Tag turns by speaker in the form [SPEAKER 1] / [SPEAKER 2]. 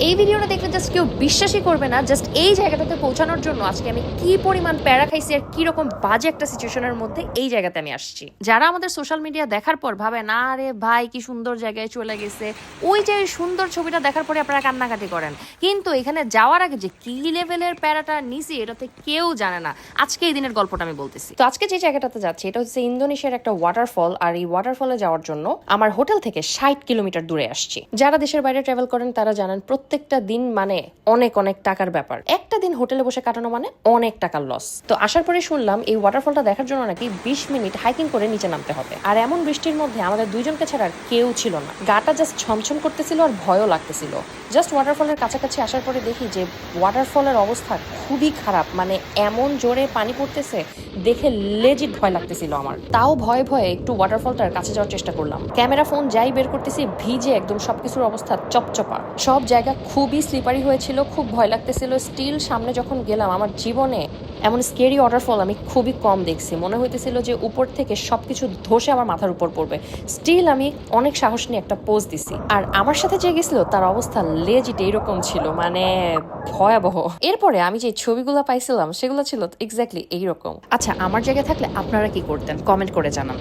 [SPEAKER 1] এই ভিডিওটা দেখলে জাস্ট কেউ বিশ্বাসই করবে না, জাস্ট এই জায়গাটাতে পৌঁছানোর জন্য আজকে আমি কি পরিমাণ প্যারা খাইছি আর কি রকম বাজে একটা সিচুয়েশনের মধ্যে এই জায়গাতে আমি আসছি। যারা আমাদের সোশ্যাল মিডিয়া দেখার পর ভাবে না রে ভাই কি সুন্দর জায়গায় চলে গেছে, ওই যে সুন্দর ছবিটা দেখার পরে আপনারা কান্নাকাটি করেন, কিন্তু এখানে যাওয়ার আগে যে কি লেভেলের প্যারাটা নিছি এটাতে কেউ জানে না। আজকে এই দিনের গল্পটা আমি বলতেছি। তো আজকে যে জায়গাটাতে যাচ্ছি এটা হচ্ছে ইন্দোনেশিয়ার একটা ওয়াটারফল, আর এই ওয়াটারফলে যাওয়ার জন্য আমার হোটেল থেকে 60 কিলোমিটার দূরে আসছি। যারা দেশের বাইরে ট্রাভেল করেন তারা জানেন প্রত্যেকটা দিন মানে অনেক অনেক টাকার ব্যাপার। একটা দিন হোটেলে বসে কাটানো মানে অনেক টাকার লস। তো আসার পরে শুনলাম এই ওয়াটারফলটা দেখার জন্য নাকি 20 মিনিট হাইকিং করে নিচে নামতে হবে, আর এমন বৃষ্টির মধ্যে আমাদের দুইজনকে ছাড়া আর কেউ ছিল না। গাটা জাস্ট ছমছম করতেছিল আর ভয়ও লাগতেছিল। জাস্ট ওয়াটারফলের কাছাকাছি আসার পরে দেখি যে ওয়াটারফলের অবস্থা খুবই খারাপ, মানে এমন জোরে পানি পড়তেছে দেখে লেজিট ভয় লাগতেছিল আমার। তাও ভয়ে ভয়ে একটু ওয়াটারফলটার কাছে যাওয়ার চেষ্টা করলাম। ক্যামেরা ফোন যাই বের করতেছি ভিজে একদম সবকিছুর অবস্থা চপচপা। সব জায়গা খুবই স্লিপারি হয়েছিল, খুব ভয় লাগতেছিল। স্টিল সামনে যখন গেলাম আমার জীবনে এমন স্কেরি ওয়াটারফল আমি খুবই কম দেখছি। মনে হইতেছিল যে উপর থেকে সবকিছু ধসে আমার মাথার উপর পড়বে। স্টিল আমি অনেক সাহস নিয়ে একটা পোজ দিছি। আর আমার সাথে যে গেছিল তার অবস্থা লেজিট এইরকম ছিল, মানে ভয়াবহ। এরপরে আমি যে ছবিগুলো পাইছিলাম সেগুলো ছিল এক্স্যাক্টলি এইরকম। আচ্ছা, আমার জায়গায় থাকলে আপনারা কি করতেন কমেন্ট করে জানান।